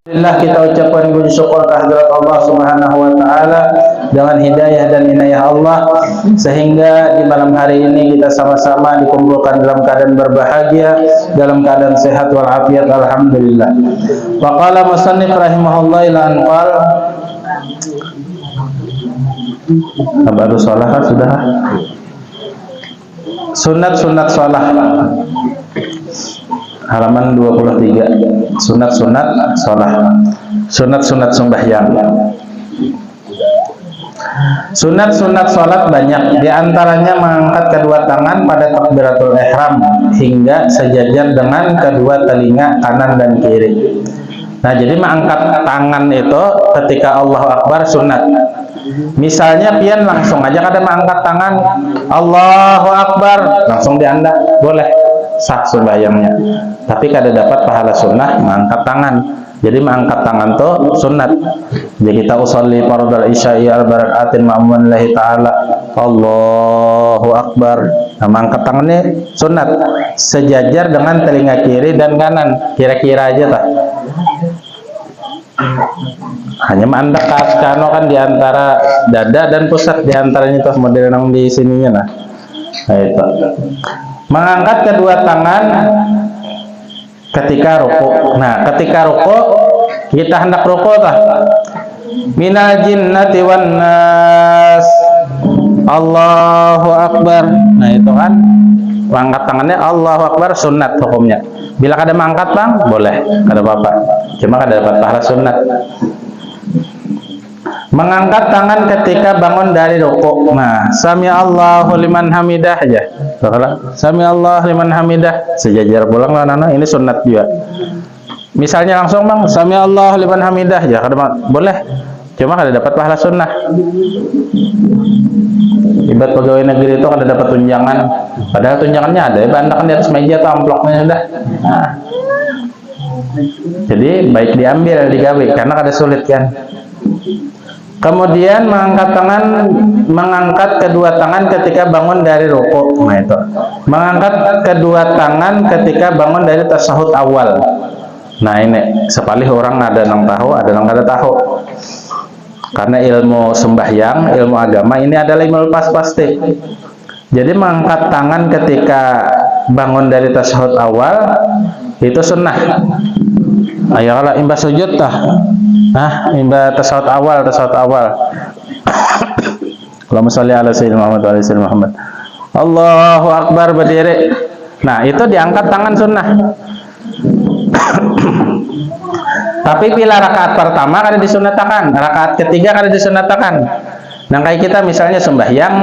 Alhamdulillah, kita ucapkan puji syukur kehadirat Allah Subhanahu wa taala dengan hidayah dan inayah Allah sehingga di malam hari ini kita sama-sama dikumpulkan dalam keadaan berbahagia, dalam keadaan sehat wal afiat, alhamdulillah. Wa qala musannif rahimahullah ila anqal baru salah sudah sunat salah halaman 23, sunat salah, sunat sembahyang. Sunat salat banyak, diantaranya mengangkat kedua tangan pada takbiratul ihram hingga sejajar dengan kedua telinga kanan dan kiri. Nah, jadi mengangkat tangan itu ketika Allahu Akbar sunat. Misalnya pian langsung aja kada mengangkat tangan Allahu Akbar langsung dianda boleh, sah sembahyangnya, tapi kada dapat pahala sunnah mengangkat tangan. Jadi mengangkat tangan tuh sunat. Jadi kita usolli fardal isya'i al-barakaatin ma'amun lillahi ta'ala Allahu Akbar. Nah, mengangkat tangannya sunat sejajar dengan telinga kiri dan kanan, kira-kira aja tak. Hanya mendekat kano kan di antara dada dan pusat, di antaranya tuh model yang di sininya nah. Nah itu. Mengangkat kedua tangan ketika ruku. Nah, ketika ruku kita hendak ruku tah. Minal jinnati wan nas. Allahu Akbar. Nah, itu kan mengangkat tangannya Allahu Akbar sunat hukumnya. Bila kada mengangkat bang, boleh, kada apa-apa. Cuma kada dapat pahala sunat. Mengangkat tangan ketika bangun dari ruku. Nah, sami Allahu liman hamidah aja. Sami Allahu liman hamidah sejajar pulang lah nana, ini sunat juga. Misalnya langsung bang, sami Allahu liman hamidah aja, kada boleh. Cuma kada dapat pahala sunnah. Ibarat pegawai negeri itu kada dapat tunjangan. Padahal tunjangannya ada, bandakan di atas meja atau amplopnya sudah. Nah. Jadi baik diambil digawe karena kada sulit kan. Kemudian mengangkat kedua tangan ketika bangun dari ruku. Nah itu. Mengangkat kedua tangan ketika bangun dari tasyahud awal. Nah ini sepalih orang ada yang tahu, ada yang kada tahu. Karena ilmu sembahyang, ilmu agama ini adalah ilmu lepas pasti. Jadi mengangkat tangan ketika bangun dari tasyahud awal itu sunnah. Ayo kalau imbas sujud tah. Nah, imbas tasyahud awal. Allahumma sholli ala sayyidina Muhammad wa ala sayyidina Muhammad. Allahu Akbar berdiri. Nah, itu diangkat tangan sunnah. Tapi bila rakaat pertama kada disunatakan, rakaat ketiga kada disunatakan. Nah, kayak kita misalnya sembahyang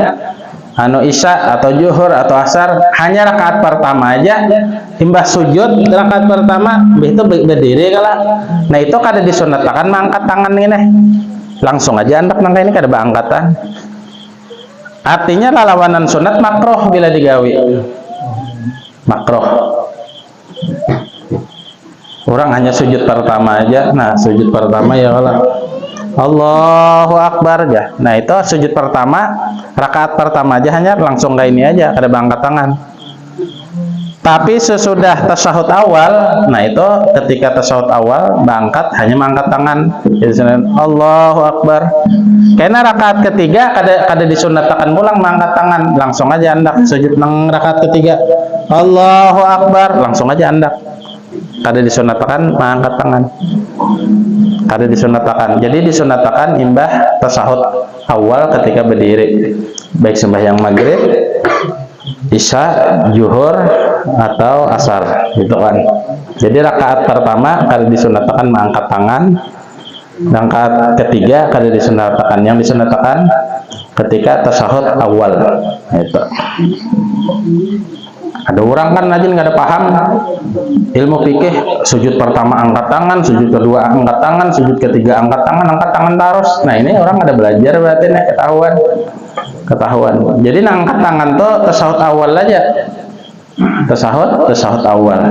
isya atau zuhur atau asar hanya rakaat pertama aja, imbas sujud rakaat pertama itu berdiri kalah. Nah, itu kada disunatakan mengangkat tangan ini. Langsung aja andak nangka ini kada beangkatan. Artinya lawanan sunat makruh bila digawi. Makruh. Orang hanya sujud pertama aja. Nah, sujud pertama ya Allah. Allahu Akbar ya. Nah, itu sujud pertama, rakaat pertama aja hanya langsung kayak ini aja, kada bangkat tangan. Tapi sesudah tasyahud awal, nah itu ketika tasyahud awal bangkat hanya mengangkat tangan. Jadi Allahu Akbar. Karena rakaat ketiga kada disunatakan pulang mengangkat tangan, langsung aja andak sujud nang rakaat ketiga. Allahu Akbar, langsung aja andak. Kada disunatakan mengangkat tangan. Kada disunatakan. Jadi disunatakan imbah tasyahud awal ketika berdiri. Baik sembahyang maghrib, isya, zuhur atau asar gitu kan. Jadi rakaat pertama kada disunatakan mengangkat tangan. Rakaat ketiga kada disunatakan. Yang disunatakan ketika tasyahud awal. Itu. Ada orang kan rajin nggak ada paham ilmu fikih, sujud pertama angkat tangan, sujud kedua angkat tangan, sujud ketiga angkat tangan terus. Nah ini orang ada belajar berarti nih ketahuan. Jadi angkat tangan tuh tasyahud awal aja, tasyahud awal.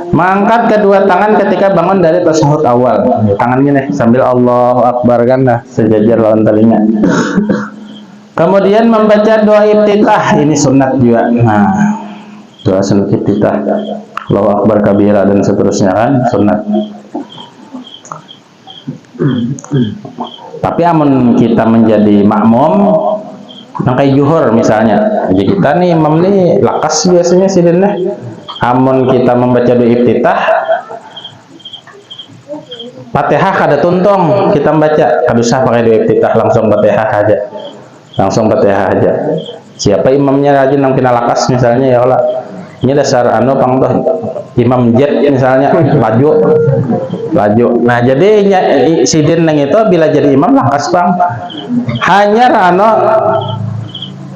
Mengangkat kedua tangan ketika bangun dari tasyahud awal, tangan gini sambil Allahu Akbar kan, nah sejajar lawan telinga. Kemudian membaca doa iftitah, ini sunat juga. Nah, doa sunat iftitah, Allahu Akbar kabira dan seterusnya kan sunat. Tapi amun kita menjadi makmum yang kayak juhur misalnya, jadi kita nih imam nih lakas biasanya sidinnya. Amun kita membaca doa iftitah, Fatihah kada tuntung kita membaca, kada usah pakai doa iftitah, langsung Fatihah aja, langsung Fatihah aja. Siapa imamnya rajin nang kena lakas misalnya, ya Allah, ini dasar anu pang toh imam jet misalnya laju. Nah jadi sidin nang itu bila jadi imam lakas bang, hanya anu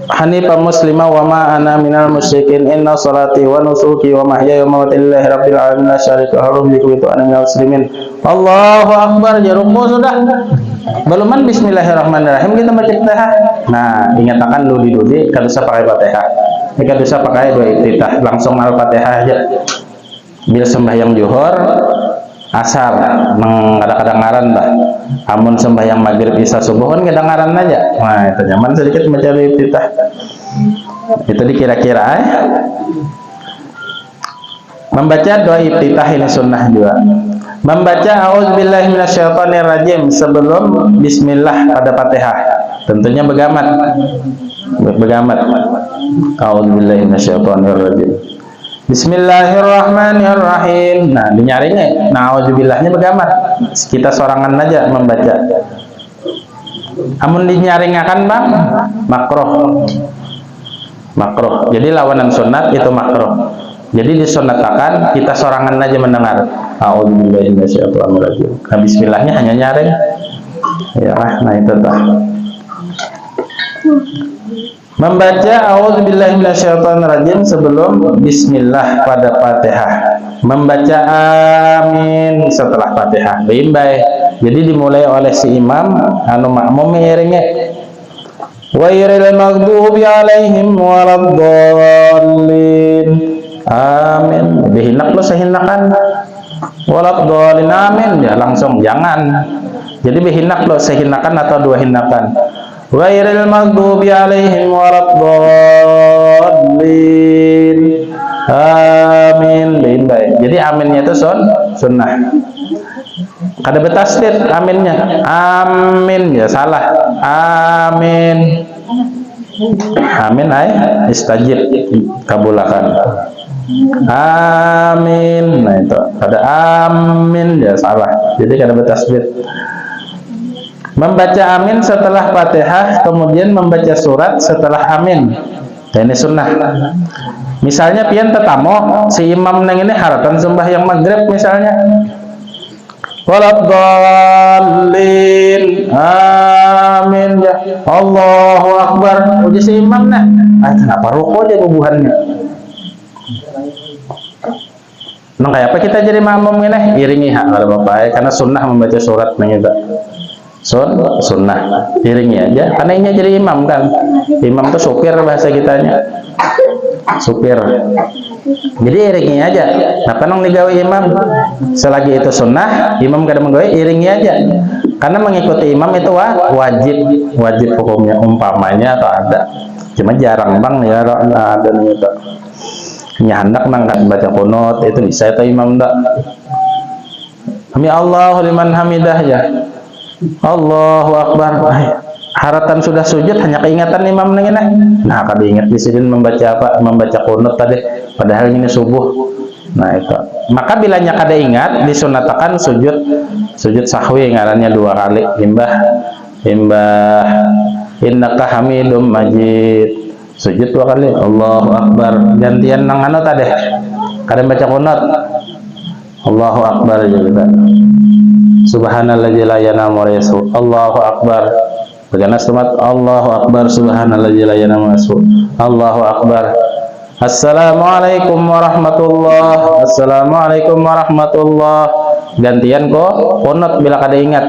Hanifah muslimah wa ma ana minal musyrikin inna salati wa nusuki wa mahyaya wa mamati lillahi rabbil alamin la syarika lahu wa bihi ana minal muslimin. Allahu akbar, ya ruku sudah. Beluman bismillahirrahmanirrahim kita baca Fatihah. Nah, ingatakan ludi kada usah pakai Fatihah. Kada usah pakai doa iftitah, langsung al-Fatihah aja. Bila sembahyang zuhur, asar kadang-kadang ngaran bah. Amun sembahyang maghrib isya subuh kan kadang-kadang aja. Nah itu nyaman sedikit baca iftitah. Itu dikira-kira membaca doa iftitah ini sunnah juga. Membaca auzubillahi minasyaitonirrajim sebelum bismillah pada Fatihah. Tentunya begamat. Auzubillahi minasyaitonirrajim. Bismillahirrahmanirrahim. Nah, dinyaringnya, nauzubillahnya begamat. Kita sorangan aja membaca. Amun dinyaringakan bang, makruh. Jadi lawanan sunat itu makruh. Jadi disunatakan kita sorangan aja mendengar. A'udzubillahi minasyaitonirrajim. Nah, bismillahnya hanya nyaring. Ya, nah itu tuh. Membaca a'udzubillahi minasyaitonirrajim sebelum bismillah pada Fatihah. Membaca amin setelah Fatihah. Limbai. Jadi dimulai oleh si imam anu makmum ngiringnya. Ghairil maghdubi alaihim waladdallin. Amin. Dihinak lo sehinakan. Waladdallin amin ya langsung jangan. Jadi bihinak lo sehinakan atau dua hinakan. Ghairil maghdubi alaihim waladdallin. Amin. Baik. Jadi aminnya itu sunnah. Kada betasdid aminnya. Amin ya salah. Amin. Amin istajib kabulakan. Amin. Nah itu ada amin ya salah. Jadi kada betasdid. Membaca amin setelah Fatihah, kemudian membaca surat setelah amin. Dan ini sunnah. Misalnya pian tetamu si imam neng ini harapan sembahyang maghrib misalnya. Waladdallin. Amin ya. Allahu akbar. Uji si imam nah. Kenapa ruko aja bubuhannya? Nang kayak apa kita jadi makmum ini? Iringi ada bapak karena sunnah membaca surat neng itu. Sunnah iringi aja karena ini jadi imam kan. Imam itu supir bahasa kitanya, supir. Jadi iringi aja. Nah penong digawe imam selagi itu sunnah, imam kada menggawe iringi aja karena mengikuti imam itu wajib hukumnya umpamanya atau ada, cuma jarang bang ya ada nih itu nyandak nangkat baca kunut itu bisa itu imam tak. Hami Allahu liman hamidah ya. Allahu akbar. Haratan sudah sujud hanya keingatan imam neng ini. Nah, kada ingat di sini membaca apa? Membaca kunut tadi padahal ini subuh. Nah, itu. Maka bilanya kada ingat disunatakan sujud sahwi ngarannya 2 kali. Imbah innaka hamidum majid. Sujud 2 kali. Allahu akbar. Gantian nang anu tadi. Kada baca kunut. Allahu akbar juga. Subhanalladzi la yanamu wa yasu. Allahu akbar. Bagaimana semat Allahu akbar subhanalladzi la yanamu wa yasu. Allahu akbar. Assalamualaikum warahmatullah. Assalamualaikum warahmatullah. Gantian kok kunut bila kada ingat.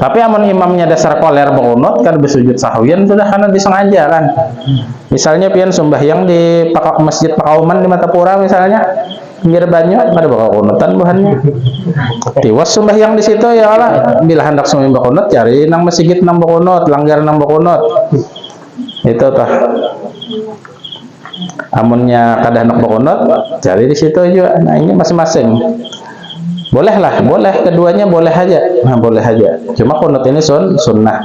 Tapi amun imamnya dasar koler berkunut kan bersujud sahwian sudah karena disengaja kan. Misalnya pian sembahyang di Masjid Pakauman di Matapura misalnya. Pinggir banyu ada bakal kunutan bahannya. Tiwas sembahyang di situ ya Allah. Bila hendak sembahyang bakunut cari nang masjid nang bakunut, langgar nang bakunut. Itu tah. Amunnya kada hendak bakunut cari di situ juga. Nah ini masing-masing. Boleh keduanya boleh aja. nah boleh aja. Cuma kunut ini sunnah.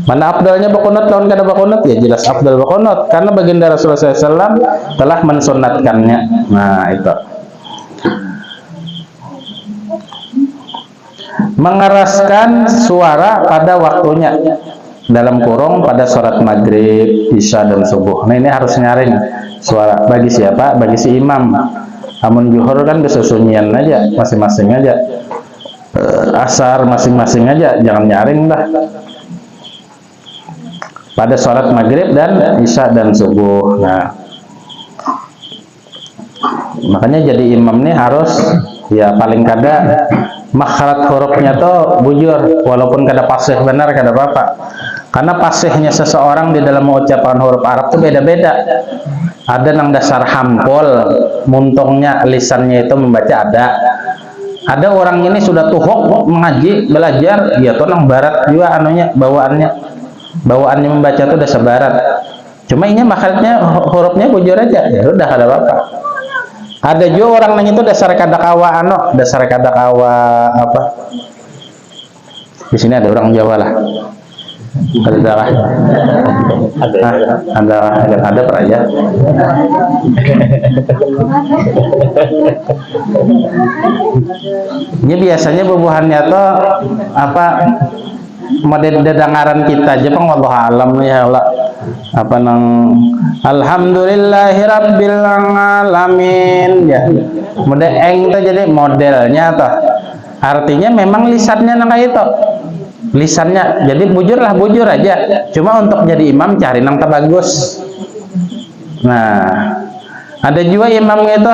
Mana afdalnya bakunut lawan kada bakunut? Ya jelas afdal bakunut karena baginda Rasulullah SAW telah mensunnatkannya. Nah itu. Mengeraskan suara pada waktunya, dalam kurung pada sholat maghrib, isya dan subuh. Nah ini harus nyaring suara. Bagi siapa? Bagi si imam. Amun juhur kan kesusunyian aja, masing-masing aja. Asar masing-masing aja, jangan nyaring dah. Pada sholat maghrib dan isya dan subuh. Nah, makanya jadi imam nih harus ya paling kada makharat hurufnya tuh bujur, walaupun kada fasih benar kada apa-apa. Karena fasihnya seseorang di dalam mengucapkan huruf Arab itu beda-beda. Ada nang dasar hampol, muntungnya lisannya itu membaca ada. Ada orang ini sudah tuhok mengaji belajar, ya tuh nang barat juga anunya bawaannya membaca tuh dasar barat. Cuma ini makharatnya hurufnya bujur aja, ya udah kada apa-apa. Ada juga orang nang itu dasar kadakawa dasar kadakawa apa? Di sini ada orang Jawa lah. Ada peraya. Ini biasanya bubuhannya tuh apa? Model dedangaran kita aja pang wallahu alam ya Allah. Apa nang alhamdulillahirabbil alamin ya. Model eng tuh jadi modelnya tuh. Artinya memang lisannya nang kayak itu. Lisannya jadi bujur aja. Cuma untuk jadi imam cari nang bagus. Nah, ada juga imam itu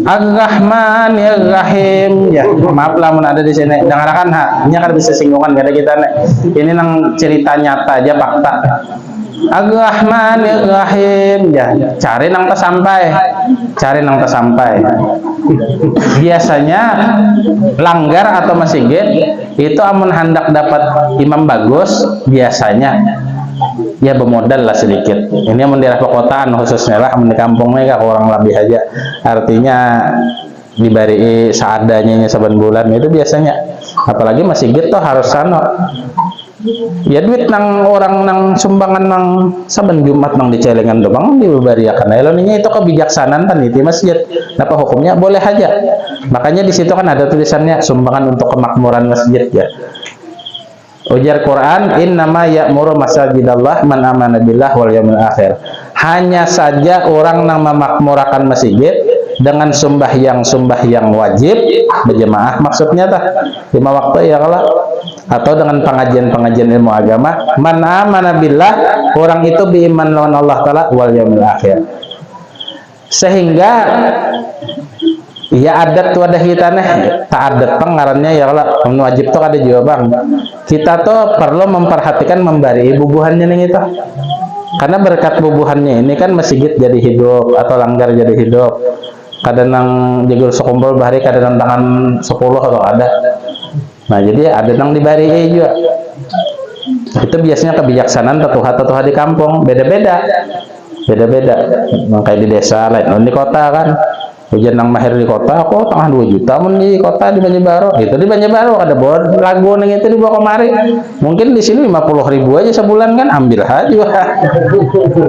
Ar-Rahman ya Rahim ya. Maaf lah mun ada di sini. Dengarkan ini kan bisa singgungan kada kita nih. Ini nang cerita nyata aja fakta. Ar-Rahman ya Rahim ya. Cari nang sampai. Biasanya langgar atau masjid itu amun hendak dapat imam bagus biasanya ya bermodal lah sedikit. Ini amun daerah perkotaan khususnya lah, amun di kampungnya kurang lebih aja. Artinya diberi seadanya saban bulan itu biasanya. Apalagi masjid tuh harus ya duit nang orang nang sumbangan nang saban Jumat nang dicelengan doang diberiakan. Eloninya itu kebijaksanaan kan itu masjid. Apa hukumnya? Boleh aja. Makanya di situ kan ada tulisannya sumbangan untuk kemakmuran masjid ya. Ujar Quran, innama ya'muru masajidallah man amana billah wal yaumil akhir. Hanya saja orang yang memakmurakan masjid dengan sembahyang wajib berjamaah maksudnya tah 5 waktu ya kalau atau dengan pengajian ilmu agama man amana billah orang itu beriman lawan Allah taala wal yaumil akhir. Sehingga ya adat wadah kita nih tak adat pengarannya ya kalau wajib tuh ada juga bang. Kita tuh perlu memperhatikan memberi bubuhannya nih itu. Karena berkat bubuhannya ini kan masjid jadi hidup atau langgar jadi hidup. Kadang nang jegul sekumpul bahari kadang tangan 10 atau ada. Nah jadi ada nang dibari juga. Itu biasanya kebijaksanaan tetuha di kampung beda-beda. Kayak di desa lain, di kota kan. Hujan nang mahir di kota, aku tengah 2 juta mun di kota di Banjarbaru. Itu di Banjarbaru ada bawa lagu nang itu dibawa kemari. Mungkin di sini 50.000 aja sebulan kan, ambil aja.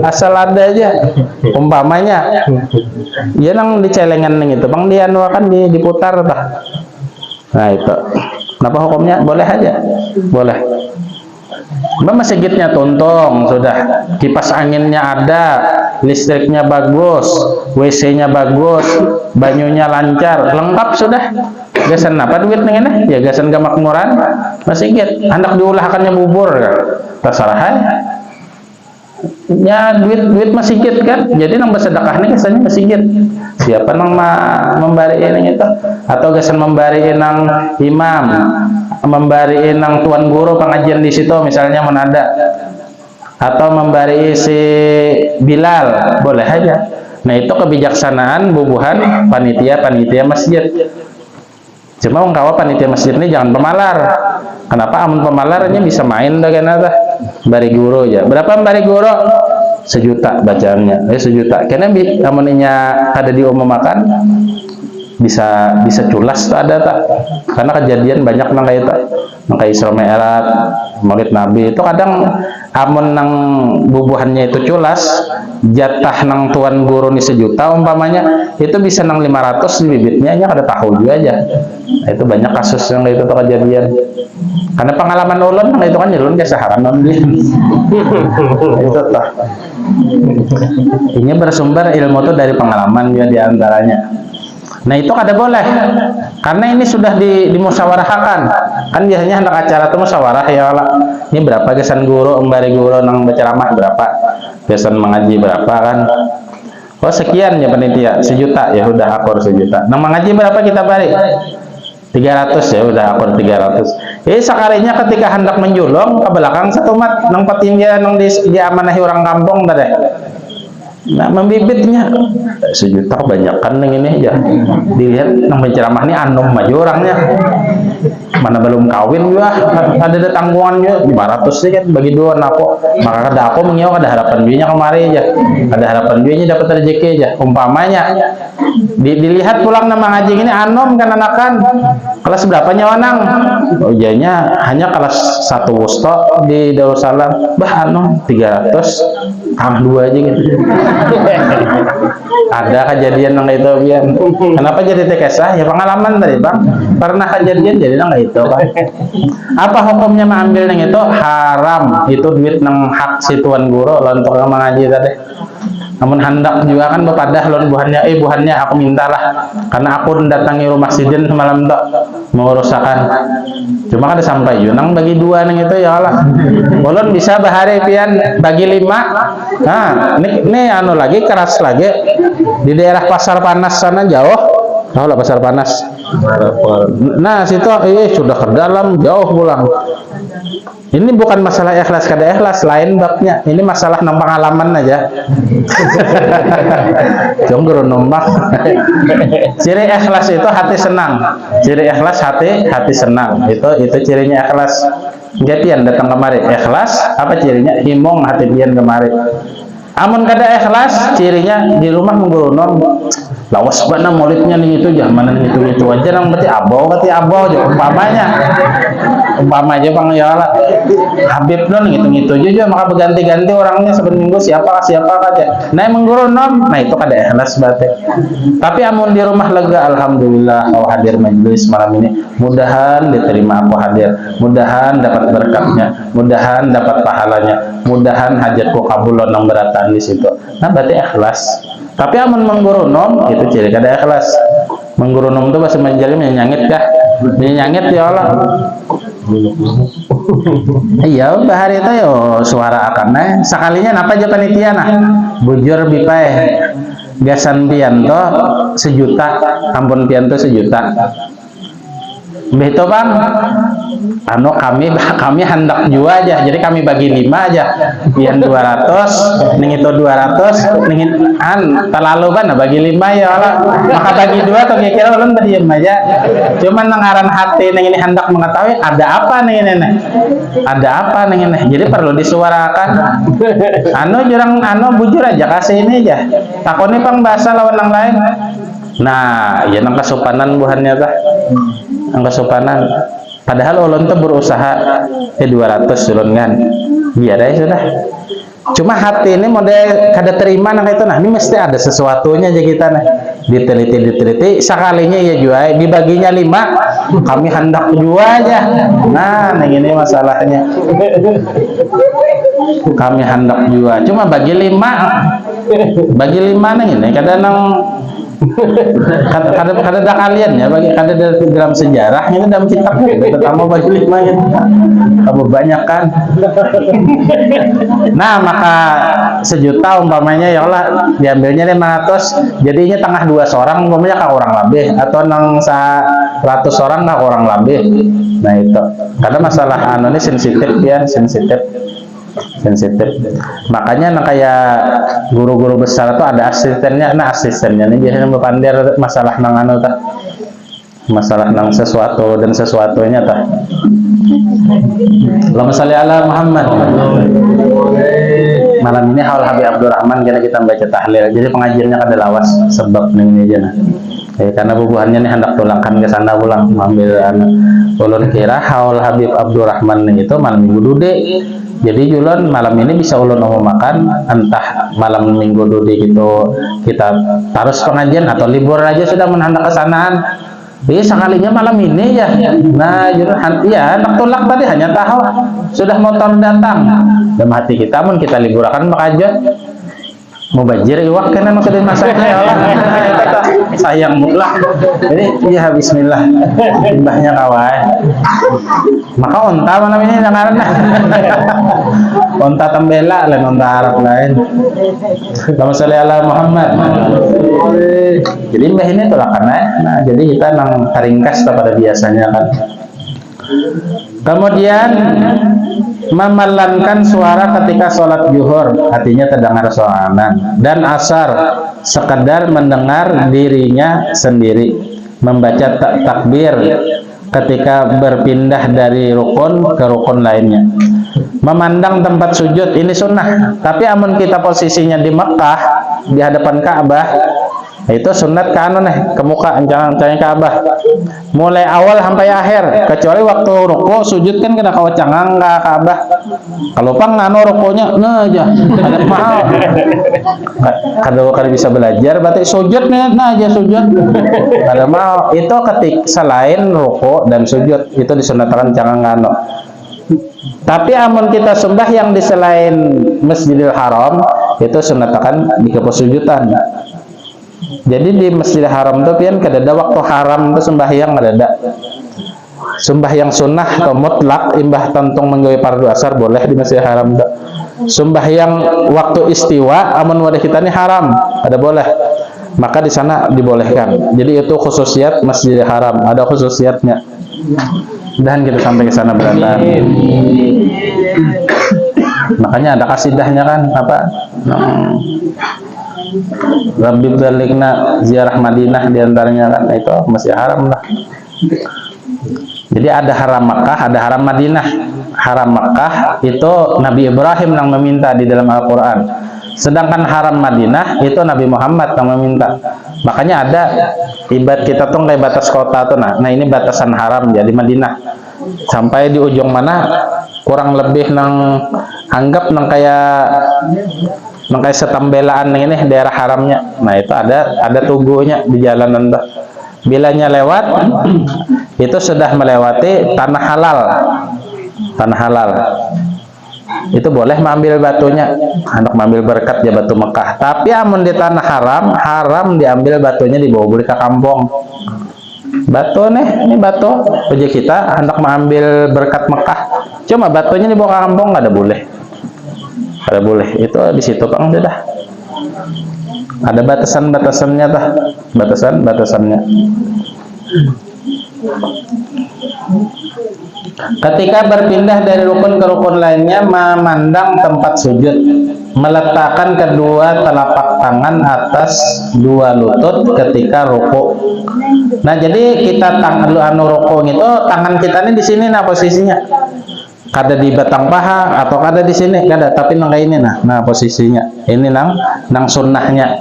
Asal ada aja. Umpamanya ya nang dicelengan nang itu, Bang dianu kan diputar tah. Nah itu. Kenapa hukumnya? Boleh aja. Boleh. Masjidnya tuntung sudah, kipas anginnya ada, listriknya bagus, WC-nya bagus, banyunya lancar, lengkap sudah. Gasan apa duit nih? Ya gasan kemakmuran masjid. Hendak diulahkannya bubur, terserah. Ya duit masjid kan. Jadi nang bersedekah nih gasannya masjid. Siapa nang membari ini itu? Atau gasan membari nang imam? Membari nang tuan guru pengajian di situ misalnya menada atau membari si Bilal boleh aja. Nah itu kebijaksanaan bubuhan panitia masjid. Cuma mengkawa panitia masjid ini jangan pemalar. Kenapa? Amun pemalarnya bisa main dengan apa? Bari guru ya. Berapa bari guru? 1 juta bacaannya. 1 juta. Karena amunnya ada diumumkan bisa culas tuh ada tak, karena kejadian banyak nang kayak itu, nang kayak Isra Mi'raj Maulid Nabi itu kadang amun nang bubuhannya itu culas, jatah nang tuan guru nih 1 juta umpamanya itu bisa nang 500 di bibitnya nya kada tahu juga aja. Nah, itu banyak kasus yang kayak itu tuh kejadian, karena pengalaman ulun nang itu kan ulun biasa haram itu tuh. Ini bersumber ilmu tuh dari pengalaman ya diantaranya. Nah itu kada boleh, karena ini sudah dimusyawarahkan. Kan biasanya hendak acara itu musyawarah ya Allah. Ini berapa gesan guru, embari guru nang berceramah berapa, gesan mengaji berapa kan? Oh sekian ya panitia, 1 juta ya udah akur 1 juta. Nang mengaji berapa kita balik? 300 ya udah akur 300. Sekalinya ketika hendak menjulung ke belakang satu mat nang petinggi nang diamanahi orang kampung tadi. Nah membibitnya 1 juta kebanyakan neng ini ya, dilihat nang penceramah ini anom maju orangnya, mana belum kawin juga ada tanggungannya 500 sih kan bagi 2 napo, maka kada aku mengiau ada harapan duitnya kemari aja, ada harapan duitnya dapat rezeki aja umpamanya. Dilihat pulang nama ngaji ini anom kan anakan kelas berapa nyawanang, oh ijanya hanya kelas 1 wusto di Darussalam, bah anom 300 tambah 2 aja gitu. Ada kejadian yang itu ya. Kenapa jadi tekesah? Ya pengalaman tadi bang, pernah kejadian jadi nang itu kan. Apa hukumnya mengambil yang itu? Haram, itu duit nang hak si tuan guru untuk mengaji tadi. Namun hendak juga kan bepadah lon buhannya aku mintalah, karena aku mendatangi rumah sidin semalam tuh mengurusakan. Cuma kan sampai yunang bagi 2 nang itu ya Allah. Ulun bisa bahari pian bagi 5. Nah, ini anu lagi keras lagi di daerah Pasar Panas sana jauh. Tahu lah Pasar Panas. Nah, situ sudah ke dalam jauh pulang. Ini bukan masalah ikhlas kada ikhlas, lain babnya. Ini masalah nang pengalaman aja. Jonggur nombak. Ciri ikhlas itu hati senang. Ciri ikhlas hati senang. Itu cirinya ikhlas. Jadian datang kemari ikhlas, apa cirinya? Himong hati pian kemari. Amun kada ikhlas, cirinya di rumah menggurunom. Lawas bana maulidnya nih itu jangan itu aja nang berarti abau aja umpama aja bang ya Allah Habib non gitu aja maka berganti-ganti orangnya sebeninggu siapa aja. Nah menggurunom, nah itu kada ikhlas berarti. Tapi amun di rumah lega, alhamdulillah aku hadir majelis malam ini, mudahan diterima aku hadir, mudahan dapat berkatnya, mudahan dapat pahalanya, mudahan hajatku kabul nang beratan di situ. Nah berarti ikhlas. Tapi amun menggurunom itu ciri kada ikhlas. Menggurunom itu bahasa Manjali menyanyangit kah? Menyanyangit ya Allah. Iya bahari itu yo suara akan sekalinya napa aja panitia nah bujur bipae gasan pianto 1 juta, ampun pianto 1 juta. Begitu bang, anu kami hendak jua aja, jadi kami bagi 5 aja, pian 200, ning itu 200, ning terlalu kan, bagi 5 ya Allah, maka bagi 2 atau kira-kira ulun berdiam aja, cuman nengaran hati ning ini hendak mengetahui ada apa ning ini jadi perlu disuarakan, bujur aja kasih ini aja, takoni pang bahasa lawan yang lain. Nah, ya nang kesopanan buhannya tah. Nang kesopanan. Padahal ulun tuh berusaha 200 ulun kan. Iya deh sudah. Cuma hati ini model kada terima nang itu nah. Ini mesti ada sesuatunya aja kita nah. Diteliti sekalinya ya jual dibaginya 5 kami hendak jual aja. Nah, ini masalahnya. Kami hendak jual. Cuma bagi 5 nang ini kadang nang kada ada kalian ya bagi kada ada dalam sejarah ini dalam kitab kamu bagi 5 gitu kamu banyak kan. Nah maka 1 juta umpamanya ya Allah diambilnya 500 jadinya tengah 2 seorang umpamanya kak orang lebih atau nang 100 orang kak orang lebih. Nah itu karena masalah ini sensitif. Makanya nah, kayak guru-guru besar itu ada asistennya. Nah asistennya ini biasanya berpandir masalah nang masalah nang sesuatu dan sesuatunya tah. Allahumma shalli ala Muhammad. malam ini haul Habib Abdurrahman kita baca tahlil. Jadi pengajiannya kada lawas sebab ini aja nah. Karena bubuhannya nih hendak tulangkan ke sana pulang mengambil ulun kira haul Habib Abdurrahman itu malam minggu dude. Jadi julun malam ini bisa ulun makan entah malam minggu dude gitu kita terus pengajian atau libur aja sudah menhendak ke sanaan. Jadi sekalinya malam ini ya. Nah, julun ya hendak tulak tadi hanya tahu sudah motor datang. Dalam hati kita mun kita liburakan makajat mau banjir iwak kena nu sudah masaknya ya Allah. Sayang mutlak. Jadi ya bismillah. Timbahnya kawan. Maka onta malam ini dengaran. Onta tembela lain onta Arab lain. Allahumma sholli ala Muhammad. Jadi mbah ini tulakan nah jadi kita nang taringkas pada biasanya kan. Kemudian memelankan suara ketika sholat zuhur, artinya terdengar soalan, dan asar sekedar mendengar dirinya sendiri, membaca takbir ketika berpindah dari rukun ke rukun lainnya, memandang tempat sujud ini sunnah. Tapi amun kita posisinya di Mekah di hadapan Ka'bah itu sunat ke ke muka jangan Ka'bah mulai awal sampai akhir, kecuali waktu ruku sujud kan kena kawacangang ke Ka'bah. Kalau pang rukunya nah aja ada mahal kada bisa belajar berarti sujud nah aja sujud ada mahal itu ketik selain ruku dan sujud itu disunatkan jangan ngano. Tapi amun kita sembah yang di selain Masjidil Haram itu sunatkan di keposujudan. Jadi di Masjidil Haram itu pian kadada waktu haram itu sembahyang kadada. Sembahyang sunnah atau mutlak imbah tantung menggawe fardu asar boleh di Masjidil Haram itu. Sembahyang waktu istiwa amun wadah kita ini haram, ada boleh. Maka di sana dibolehkan. Jadi itu khususiat Masjidil Haram, ada khususiatnya. Dan kita sampai ke sana berada. Makanya ada kasidahnya kan apa? Rabbi balikna ziarah Madinah diantaranya kan itu masih haram lah. Jadi ada haram Makkah, ada haram Madinah. Haram Makkah itu Nabi Ibrahim yang meminta di dalam Al-Quran. Sedangkan haram Madinah itu Nabi Muhammad yang meminta. Makanya ada ibadat kita tuh kayak batas kota tuh nah ini batasan haram jadi Madinah. Sampai di ujung mana kurang lebih nang anggap nang kayak setambelaan ini daerah haramnya. Nah itu ada tuguhnya di jalanan tuh. Bilanya lewat itu sudah melewati tanah halal. Tanah halal. Itu boleh mengambil batunya, hendak mengambil berkat ya batu Mekah. Tapi amun di tanah haram diambil batunya dibawa beli ke kampung. Batu nih, ini batu puji kita hendak mengambil berkat Mekah. Cuma batunya dibawa ke kampung nggak ada boleh. Ada boleh itu di situ Kang sudah ada batasan-batasannya dah batasan-batasannya. Ketika berpindah dari rukun ke rukun lainnya memandang tempat sujud, meletakkan kedua telapak tangan atas dua lutut ketika ruku. Nah jadi kita ruku itu tangan kita ini di sini nah posisinya. Kada di batang paha atau kada di sini kada tapi nang kayak ini nah posisinya ini nang sunnahnya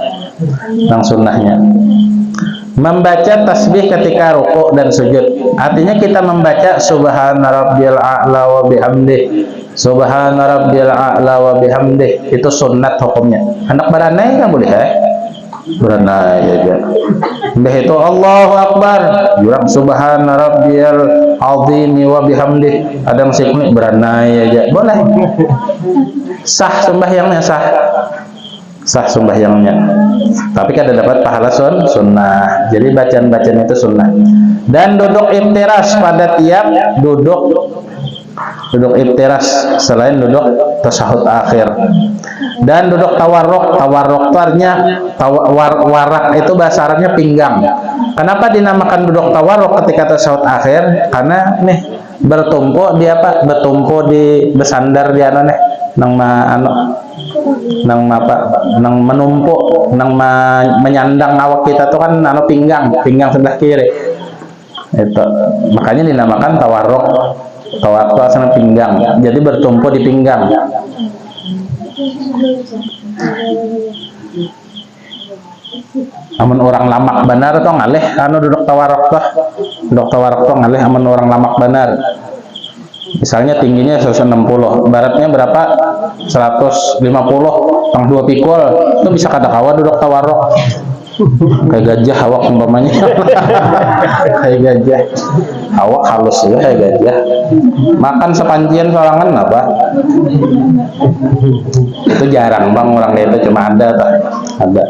membaca tasbih ketika rukuk dan sujud artinya kita membaca subhana rabbiyal a'la wa bihamdih subhana rabbiyal a'la wa bihamdih itu sunnat hukumnya hendak beranai kan boleh beranai aja mbah itu Allahu Akbar jurang subhana rabbiyal azimi wa bihamdih ada masih kuning beranai aja boleh sah sembahyangnya sah sembahyangnya tapi kada dapat pahala sunnah jadi bacaan-bacaan itu sunnah dan duduk iftiras pada tiap duduk iftiras selain duduk tasyahud akhir dan duduk tawarruk warak itu bahasa Arabnya pinggang. Kenapa dinamakan duduk tawarruk ketika tasyahud akhir? Karena nih bertumpu di bersandar di menumpuk menyandang awak kita tuh kan pinggang sebelah kiri itu makanya dinamakan tawarruk asal pinggang jadi bertumpu di pinggang Amun orang lamak benar tuh ngalih anu duduk tawarok tuh ngalih amun orang lamak benar. Misalnya tingginya 160, baratnya berapa? 150, tang 2 pikul, itu bisa kada kawa duduk tawarok. Kayak gajah awak umpamanya. Kayak gajah. Awak halus ya kayak gajah. Makan sepanjian sorangan apa? Itu jarang bang orang itu, cuma ada tak? Ada.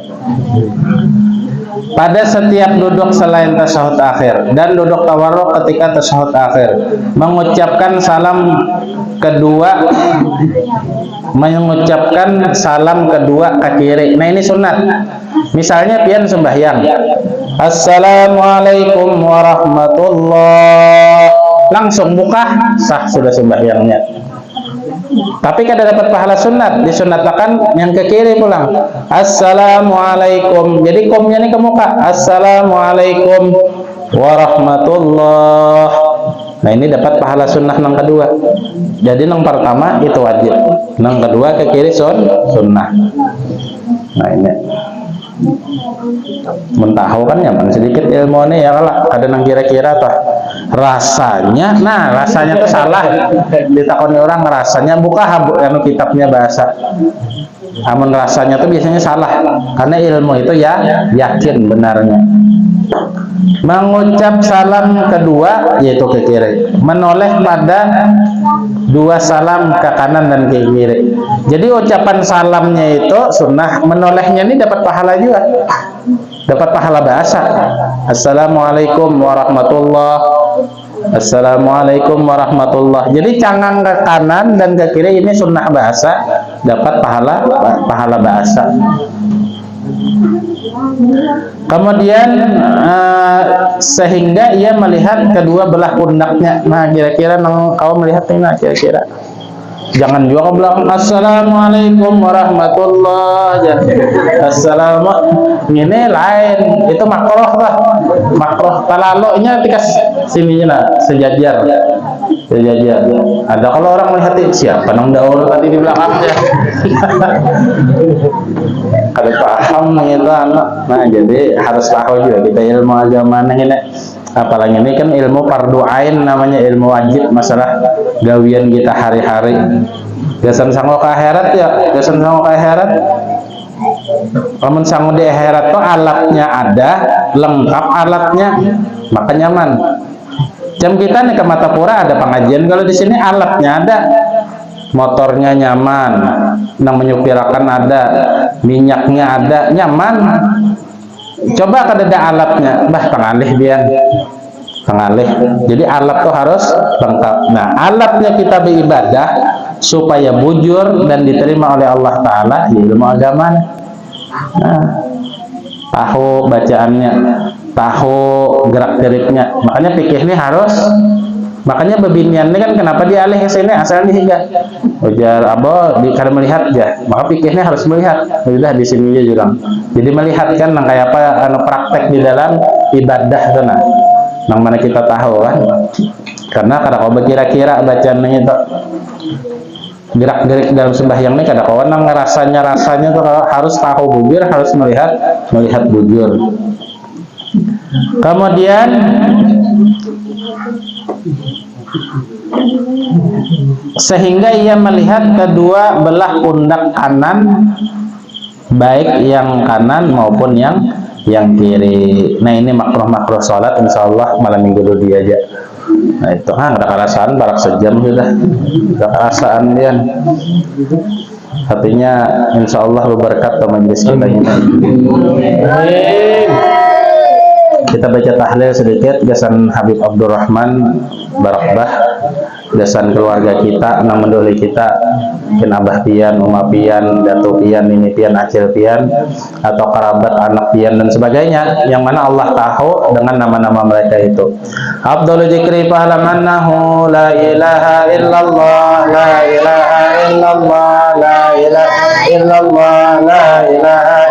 Pada setiap duduk selain tasyahud akhir dan duduk tawarruk ketika tasyahud akhir, mengucapkan salam kedua ke kiri. Nah ini sunat. Misalnya pian sembahyang, Assalamualaikum warahmatullah, langsung buka, sah sudah sembahyangnya. Tapi kada dapat pahala sunat, disunatkan yang ke kiri pulang. Assalamualaikum. Jadi komnya ini ke muka. Assalamualaikum warahmatullah. Nah ini dapat pahala sunnah yang kedua. Jadi yang pertama itu wajib, yang kedua ke kiri sunnah. Nah ini mentahu kan nyaman sedikit ilmu ini ya kalau ada yang kira-kira toh rasanya, nah rasanya tuh salah ditakoni orang rasanya, buka anu kitabnya bahasa amun rasanya tuh biasanya salah karena ilmu itu ya yakin benarnya. Mengucap salam kedua yaitu ke kiri, menoleh pada dua salam ke kanan dan ke kiri. Jadi ucapan salamnya itu sunnah, menolehnya ini dapat pahala juga, dapat pahala bahasa. Assalamualaikum warahmatullah, Assalamualaikum warahmatullah. Jadi cangang ke kanan dan ke kiri ini sunnah bahasa, dapat pahala bahasa. Kemudian sehingga ia melihat kedua belah pundaknya. Nah kira-kira kau melihat ini, nah kira-kira jangan juga ke belakang Assalamualaikum warahmatullah. Assalamualaikum ini lain, itu makroh lah, makroh talaloknya tikas sininya lah sejajar. Ada kalau orang melihat siapa nang daur tadi di belakangnya. Kalau paham itu anak, nah jadi harus tahu juga kita ilmu agama ini. Apalagi ini kan ilmu fardu ain, namanya ilmu wajib, masalah gawian kita hari-hari. Gasan sanggup ke akhirat ya, gasan sanggup ke akhirat. Kalau sanggup di akhirat tuh alatnya ada, lengkap alatnya, maka nyaman. Jam kita nih ke Matapura ada pengajian, kalau di sini alatnya ada, motornya nyaman, nang menyupirakan ada, minyaknya ada, nyaman. Coba kada ada alatnya, pengalih biar pengalih. Jadi alat tuh harus lengkap. Nah alatnya kita beribadah supaya bujur dan diterima oleh Allah Ta'ala ya ilmu agama. Nah, tahu bacaannya, tahu gerak-geriknya, makanya fikih ini harus, makanya bebinian ini kan kenapa dialih ke sini asal dihiga ujar abo karena melihat ya, maka fikihnya harus melihat sudah di sini juga, jadi melihat kan kayak apa anu praktek di dalam ibadah sana, yang mana kita tahu kan, karena kada kau kira-kira bacaan itu gerak-gerik dalam sembahyang ini kada kau nang rasanya tuh harus tahu bujur, harus melihat bujur. Kemudian sehingga ia melihat kedua belah pundak kanan, baik yang kanan maupun yang kiri. Nah ini makruh sholat, insyaallah malam minggu dulu aja. Nah itu ada kerasaan barak sejam sudah, ada kerasaan dia. Artinya insyaallah berberkat ke majelis kita ini. Kita baca tahlil sedikit, gasan Habib Abdurrahman Barakbah, gasan keluarga kita, nang mendoli kita, mungkin abah pian, umah pian, datu pian, ini pian, acil pian, atau kerabat anak pian dan sebagainya, yang mana Allah tahu dengan nama-nama mereka itu. Abdul Jikri fa'lamannahu la ilaha illallah, la ilaha illallah, la ilaha illallah, la ilaha